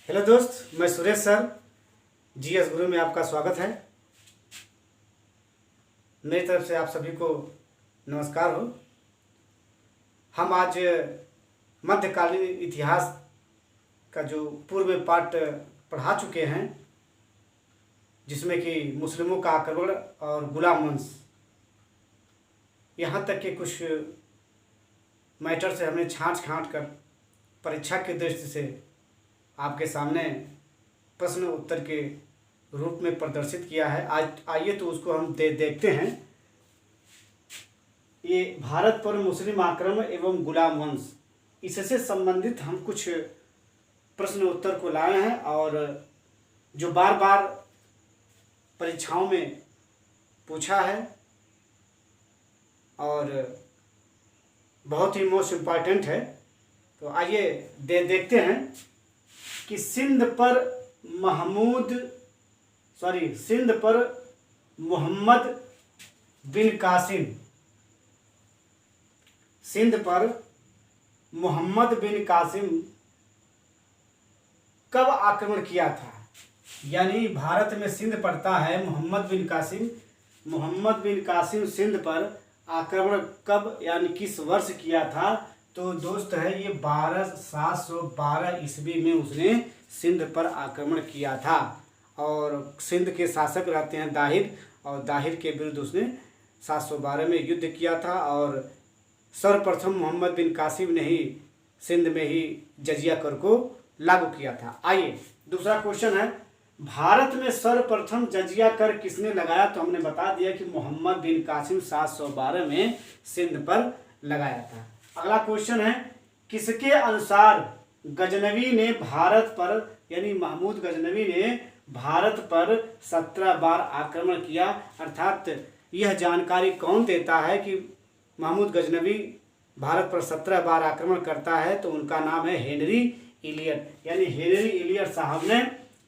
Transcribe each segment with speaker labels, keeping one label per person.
Speaker 1: Hello दोस्त, मैं Suresh sir GS गुरु में आपका स्वागत है। मेरी तरफ से आप सभी को नमस्कार हो। हम आज मध्यकालीन इतिहास का जो पूर्व पाठ पढ़ा चुके हैं, जिसमें कि मुस्लिमों का आक्रमण और गुलाम वंश, यहाँ तक के कुछ मैटर से हमने छाँट कर परीक्षा की दृष्टि से आपके सामने प्रश्न उत्तर के रूप में प्रदर्शित किया है। आज आइए तो उसको हम देखते हैं। ये भारत पर मुस्लिम आक्रमण एवं गुलाम वंश, इससे संबंधित हम कुछ प्रश्न उत्तर को लाए हैं और जो बार बार परीक्षाओं में पूछा है और बहुत ही मोस्ट इम्पॉर्टेंट है। तो आइए देखते हैं कि सिंध पर मोहम्मद बिन कासिम, सिंध पर मोहम्मद बिन कासिम कब आक्रमण किया था। यानी भारत में सिंध पड़ता है, मोहम्मद बिन कासिम सिंध पर आक्रमण कब यानी किस वर्ष किया था। तो दोस्त है ये 712 ईस्वी में उसने सिंध पर आक्रमण किया था और सिंध के शासक रहते हैं दाहिर, और दाहिर के विरुद्ध उसने 712 में युद्ध किया था और सर्वप्रथम मोहम्मद बिन कासिम ने ही सिंध में ही जजिया कर को लागू किया था। आइए दूसरा क्वेश्चन है, भारत में सर्वप्रथम जजिया कर किसने लगाया। तो हमने बता दिया कि मोहम्मद बिन कासिम 712 में सिंध पर लगाया था। अगला क्वेश्चन है, किसके अनुसार गजनवी ने भारत पर यानी महमूद गजनवी ने भारत पर 17 बार आक्रमण किया। अर्थात यह जानकारी कौन देता है कि महमूद गजनवी भारत पर 17 बार आक्रमण करता है। तो उनका नाम है हेनरी इलियट। यानी हेनरी इलियट साहब ने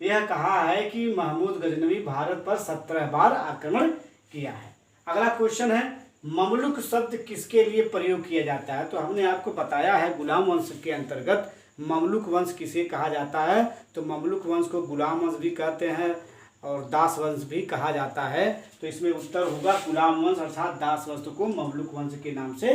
Speaker 1: यह कहा है कि महमूद गजनवी भारत पर 17 बार आक्रमण किया है। अगला क्वेश्चन है, ममलुक शब्द किसके लिए प्रयोग किया जाता है। तो हमने आपको बताया है गुलाम वंश के अंतर्गत ममलुक वंश किसे कहा जाता है। तो ममलुक वंश को गुलाम वंश भी कहते हैं और दास वंश भी कहा जाता है। तो इसमें उत्तर होगा गुलाम वंश, अर्थात दास वंश को ममलुक वंश के नाम से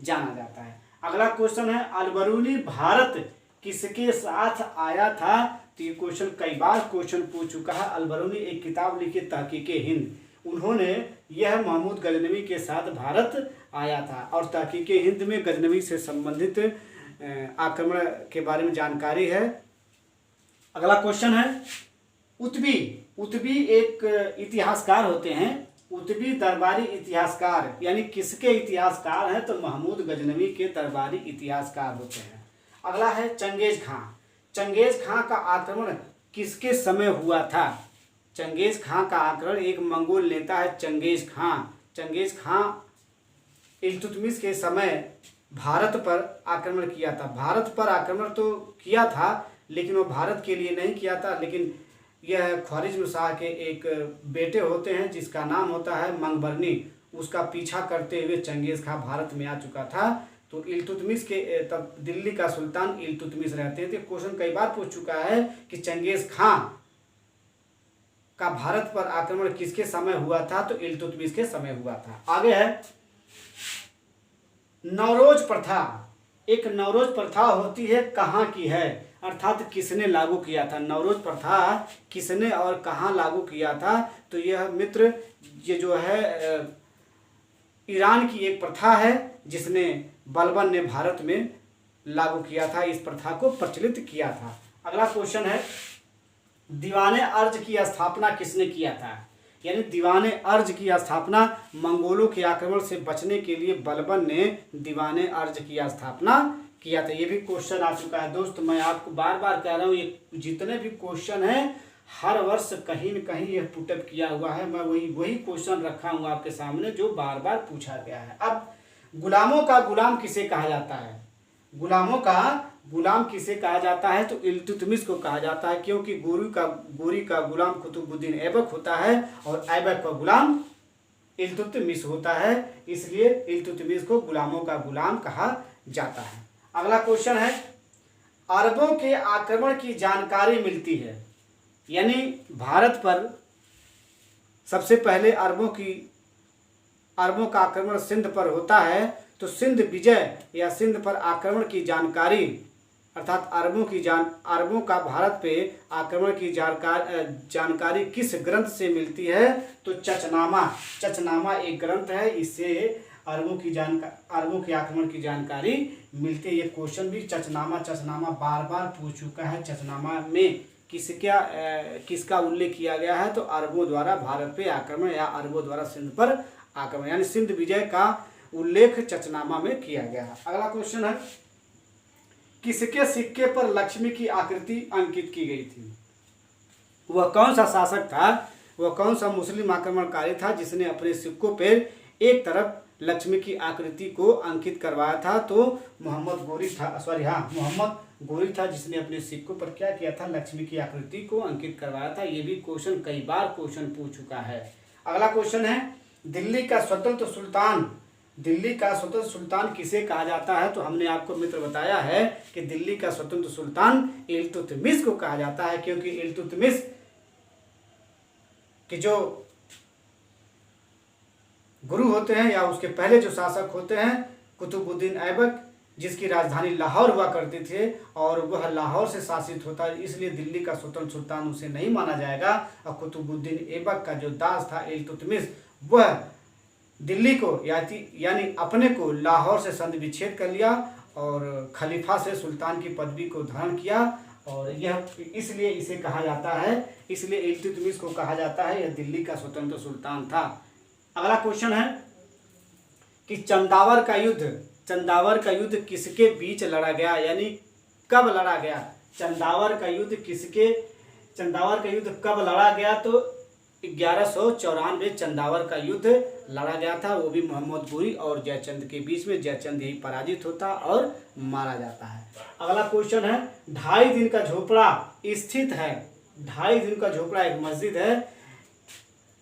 Speaker 1: जाना जाता है। अगला क्वेश्चन है, अलबरूनी भारत किसके साथ आया था। तो ये क्वेश्चन कई बार क्वेश्चन पूछ चुका है। अलबरूनी एक किताब लिखी तहकीके हिंद, उन्होंने यह महमूद गजनवी के साथ भारत आया था और तहकीके हिंद में गजनवी से संबंधित आक्रमण के बारे में जानकारी है। अगला क्वेश्चन है, उतबी एक इतिहासकार होते हैं, उतबी दरबारी इतिहासकार यानी किसके इतिहासकार हैं। तो महमूद गजनवी के दरबारी इतिहासकार होते हैं। अगला है चंगेज खां का आक्रमण किसके समय हुआ था। चंगेज खां का आक्रमण एक मंगोल नेता है चंगेज खां इल्तुतमिश के समय भारत पर आक्रमण किया था। भारत पर आक्रमण तो किया था लेकिन वो भारत के लिए नहीं किया था, लेकिन यह ख्वारिज़्म शाह के एक बेटे होते हैं जिसका नाम होता है मंगबरनी, उसका पीछा करते हुए चंगेज खां भारत में आ चुका था। तो इल्तुतमिश के तब दिल्ली का सुल्तान इल्तुतमिश रहते थे। क्वेश्चन कई बार पूछ चुका है कि चंगेज खां का भारत पर आक्रमण किसके समय हुआ था। तो इल्तुतमिश के समय हुआ था। आगे है नवरोज प्रथा। एक नवरोज प्रथा होती है, कहाँ की है, अर्थात किसने लागू किया था। नवरोज प्रथा किसने और कहाँ लागू किया था। तो यह मित्र ये जो है ईरान की एक प्रथा है जिसने बलबन ने भारत में लागू किया था, इस प्रथा को प्रचलित किया था। अगला क्वेश्चन है, दीवाने अर्ज की स्थापना किसने किया था। यानी दीवाने अर्ज की स्थापना मंगोलों के आक्रमण से बचने के लिए बलबन ने दीवाने अर्ज की स्थापना किया था। ये भी क्वेश्चन आ चुका है दोस्त। मैं आपको बार बार कह रहा हूँ, ये जितने भी क्वेश्चन हैं हर वर्ष कहीं न कहीं यह पुटअप किया हुआ है। मैं वही क्वेश्चन रखा हूँ आपके सामने जो बार बार पूछा गया है। अब गुलामों का गुलाम किसे कहा जाता है। गुलामों का गुलाम किसे कहा जाता है। तो इल्तुतमिश को कहा जाता है, क्योंकि गोरी का गुलाम कुतुबुद्दीन ऐबक होता है और ऐबक का गुलाम इल्तुतमिश होता है, इसलिए इल्तुतमिश को गुलामों का गुलाम कहा जाता है। अगला क्वेश्चन है, अरबों के आक्रमण की जानकारी मिलती है। यानी भारत पर सबसे पहले अरबों का आक्रमण सिंध पर होता है, तो सिंध विजय या सिंध पर आक्रमण की जानकारी अर्थात अरबों का भारत पे आक्रमण की जानकारी किस ग्रंथ से मिलती है? तो चचनामा एक ग्रंथ है, इससे अरबों के आक्रमण की जानकारी मिलती है। ये क्वेश्चन भी चचनामा बार बार पूछ चुका है। चचनामा में किसका उल्लेख किया गया है? तो अरबों द्वारा भारत पे आक्रमण या अरबों द्वारा सिंध पर आक्रमण यानी सिंध विजय का उल्लेख चचनामा में किया गया है। अगला क्वेश्चन है, किसके सिक्के पर लक्ष्मी की आकृति अंकित की गई थी? वह कौन सा शासक था? वह कौन सा मुस्लिम आक्रमणकारी था जिसने अपने सिक्कों पर एक तरफ लक्ष्मी की आकृति को अंकित करवाया था? तो मोहम्मद गोरी था जिसने अपने सिक्कों पर क्या किया था? लक्ष्मी की आकृति को अंकित करवाया था। ये भी क्वेश्चन कई बार पूछ चुका है। अगला क्वेश्चन है, दिल्ली का स्वतंत्र सुल्तान किसे कहा जाता है? तो हमने आपको मित्र बताया है कि दिल्ली का स्वतंत्र सुल्तान इल्तुतमिश को कहा जाता है, क्योंकि इल्तुतमिश के जो गुरु होते हैं या उसके पहले जो शासक होते हैं कुतुबुद्दीन ऐबक, जिसकी राजधानी लाहौर हुआ करती थी और वह लाहौर से शासित होता है, इसलिए दिल्ली का स्वतंत्र सुल्तान उसे नहीं माना जाएगा। और कुतुबुद्दीन ऐबक का जो दास था इल्तुतमिश, वह दिल्ली को यानी अपने को लाहौर से संधि विच्छेद कर लिया और खलीफा से सुल्तान की पदवी को धारण किया, और यह इसलिए इसे कहा जाता है, इसलिए इल्तुतमिश को कहा जाता है यह दिल्ली का स्वतंत्र सुल्तान था। अगला क्वेश्चन है कि चंदावर का युद्ध किसके बीच लड़ा गया, यानी कब लड़ा गया? चंदावर का युद्ध कब लड़ा गया? तो 1194 चंदावर का युद्ध लड़ा गया था, वो भी मोहम्मद गोरी और जयचंद के बीच में। जयचंद यही पराजित होता और मारा जाता है। अगला क्वेश्चन है, 2.5 दिन का झोपड़ा स्थित है। 2.5 दिन का झोपड़ा एक मस्जिद है,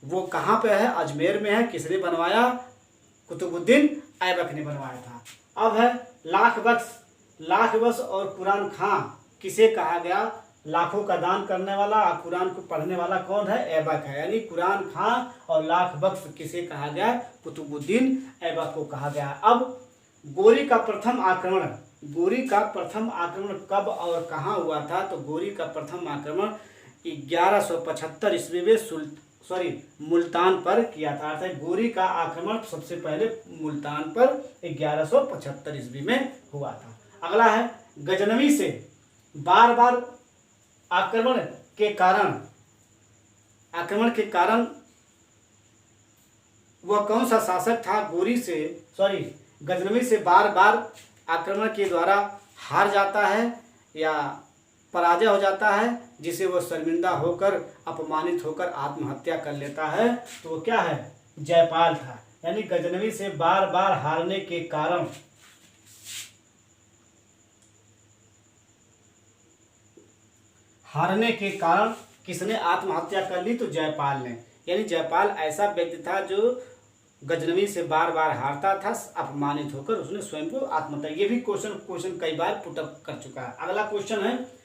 Speaker 1: वो कहाँ पे है? अजमेर में है। किसने बनवाया? कुतुबुद्दीन ऐबक ने बनवाया था। अब है लाख बख्श और कुरान खां किसे कहा गया? लाखों का दान करने वाला और कुरान को पढ़ने वाला कौन है? ऐबक है। यानी कुरान खां और लाख बख्श किसे कहा गया? कुतुबुद्दीन ऐबक को कहा गया। अब गोरी का प्रथम आक्रमण कब और कहाँ हुआ था? तो गोरी का प्रथम आक्रमण 1175 ईस्वी में मुल्तान पर किया था। अर्थात गोरी का आक्रमण सबसे पहले मुल्तान पर 1175 ईस्वी में हुआ था। अगला है, गजनवी से बार बार आक्रमण के कारण वह कौन सा शासक था? गजनवी से बार बार आक्रमण के द्वारा हार जाता है या पराजय हो जाता है, जिसे वह शर्मिंदा होकर अपमानित होकर आत्महत्या कर लेता है, तो वो क्या है? जयपाल था। यानी गजनवी से बार बार हारने के कारण किसने आत्महत्या कर ली? तो जयपाल ने। यानी जयपाल ऐसा व्यक्ति था जो गजनवी से बार बार हारता था, अपमानित होकर उसने स्वयं को आत्महत्या। ये भी क्वेश्चन कई बार पुटअप कर चुका है। अगला क्वेश्चन है,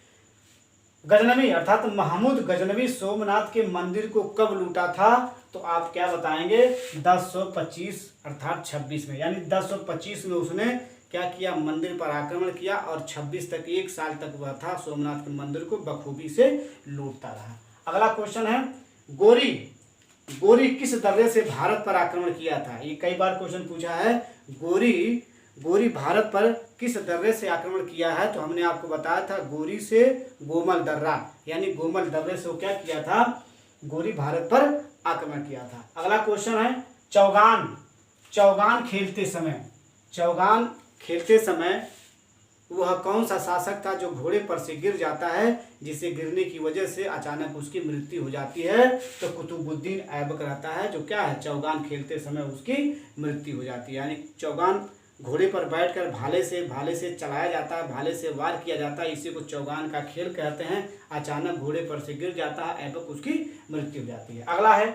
Speaker 1: गजनवी अर्थात महमूद गजनवी सोमनाथ के मंदिर को कब लूटा था? तो आप क्या बताएंगे? 1025 अर्थात 26 में। यानी 1025 में उसने क्या किया? मंदिर पर आक्रमण किया और 26 तक 1 साल तक वह था सोमनाथ के मंदिर को बखूबी से लूटता रहा। अगला क्वेश्चन है, गोरी किस दर्रे से भारत पर आक्रमण किया था? ये कई बार क्वेश्चन पूछा है। गोरी भारत पर किस दर्रे से आक्रमण किया है? तो हमने आपको बताया था गोरी से गोमल दर्रा, यानी गोमल दर्रे से वो क्या किया था? गोरी भारत पर आक्रमण किया था। अगला क्वेश्चन है, चौगान खेलते समय वह कौन सा शासक था जो घोड़े पर से गिर जाता है, जिसे गिरने की वजह से अचानक उसकी मृत्यु हो जाती है? तो कुतुबुद्दीन ऐबक रहता है, जो क्या है? चौगान खेलते समय उसकी मृत्यु हो जाती है। यानी चौगान घोड़े पर बैठकर भाले से चलाया जाता है, भाले से वार किया जाता है, इसी को चौगान का खेल कहते हैं। अचानक घोड़े पर से गिर जाता है ऐबक, उसकी मृत्यु हो जाती है। अगला है,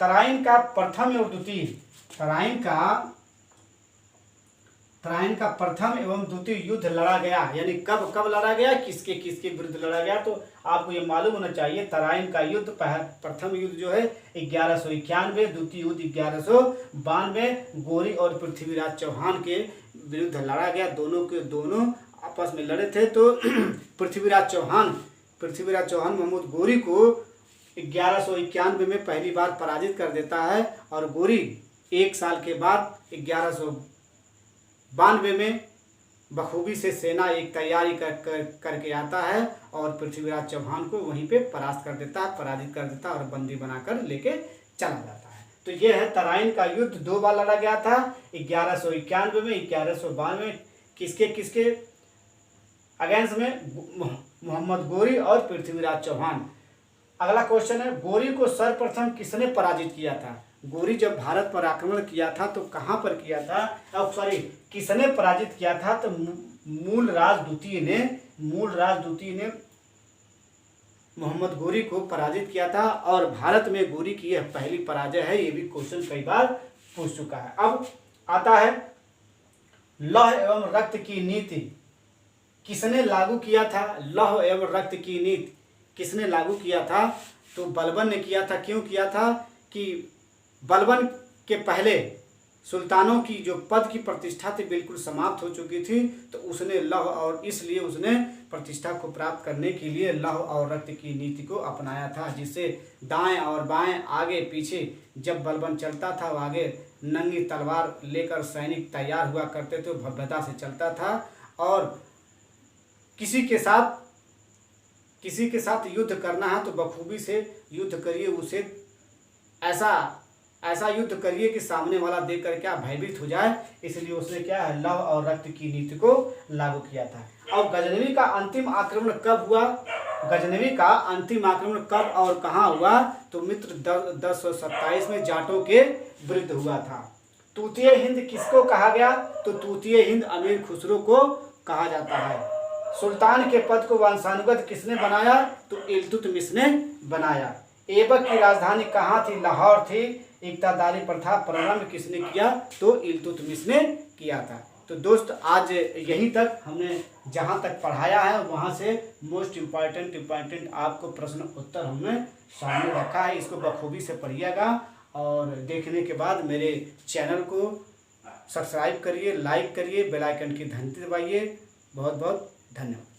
Speaker 1: तराइन का प्रथम और द्वितीय तराइन का प्रथम एवं द्वितीय युद्ध लड़ा गया, यानी कब कब लड़ा गया, किसके किसके विरुद्ध लड़ा गया। तो आपको ये मालूम होना चाहिए तराइन का युद्ध प्रथम युद्ध जो है 1191, द्वितीय युद्ध 1192 गोरी और पृथ्वीराज चौहान के विरुद्ध लड़ा गया। दोनों के दोनों आपस में लड़े थे। तो पृथ्वीराज चौहान महमूद गोरी को 1191 में पहली बार पराजित कर देता है और गोरी एक साल के बाद 1192 में बखूबी से सेना एक तैयारी करके आता है और पृथ्वीराज चौहान को वहीं पे परास्त कर देता है, पराजित कर देता है और बंदी बनाकर लेके चला जाता है। तो ये है तराइन का युद्ध 2 बार लड़ा गया था, 1191 में, 1192 में। किसके किसके अगेंस्ट में? मोहम्मद गोरी और पृथ्वीराज चौहान। अगला क्वेश्चन है, गोरी को सर्वप्रथम किसने पराजित किया था? गोरी जब भारत पर आक्रमण किया था तो कहाँ पर किया था, किसने पराजित किया था? तो मूलराज द्वितीय ने मोहम्मद गोरी को पराजित किया था और भारत में गोरी की यह पहली पराजय है। ये भी क्वेश्चन कई बार पूछ चुका है। अब आता है लौह एवं रक्त की नीति किसने लागू किया था? लौह एवं रक्त की नीति किसने लागू किया था? तो बलबन ने किया था। क्यों किया था? कि बलबन के पहले सुल्तानों की जो पद की प्रतिष्ठा थी बिल्कुल समाप्त हो चुकी थी, तो उसने लौह और इसलिए उसने प्रतिष्ठा को प्राप्त करने के लिए लौह और रक्त की नीति को अपनाया था, जिससे दाएं और बाएं आगे पीछे जब बलबन चलता था वो आगे नंगी तलवार लेकर सैनिक तैयार हुआ करते थे, भव्यता से चलता था और किसी के साथ युद्ध करना है तो बखूबी से युद्ध करिए, उसे ऐसा युद्ध करिए कि सामने वाला देख कर क्या भयभीत हो जाए। इसलिए उसने क्या है, लौह और रक्त की नीति को लागू किया था। और गजनवी का अंतिम आक्रमण कब हुआ? गजनवी का अंतिम आक्रमण कब और कहाँ हुआ? तो मित्र 1027 में जाटों के विरुद्ध हुआ था। तूतीय हिंद किसको कहा गया? तो तूतीय हिंद अमीर खुसरो को कहा जाता है। सुल्तान के पद को वंशानुगत किसने बनाया? तो इल्तुतमिश ने बनाया। ऐबक की राजधानी कहाँ थी? लाहौर थी। इक्तादारी प्रथा प्रारंभ किसने किया? तो इल्तुतमिश ने किया था। तो दोस्त आज यहीं तक हमने जहाँ तक पढ़ाया है वहाँ से मोस्ट इम्पॉर्टेंट आपको प्रश्न उत्तर हमने सामने रखा है। इसको बखूबी से पढ़िएगा और देखने के बाद मेरे चैनल को सब्सक्राइब करिए, लाइक करिए, बेल आइकन की घंटी दबाइए। बहुत बहुत धन्यवाद।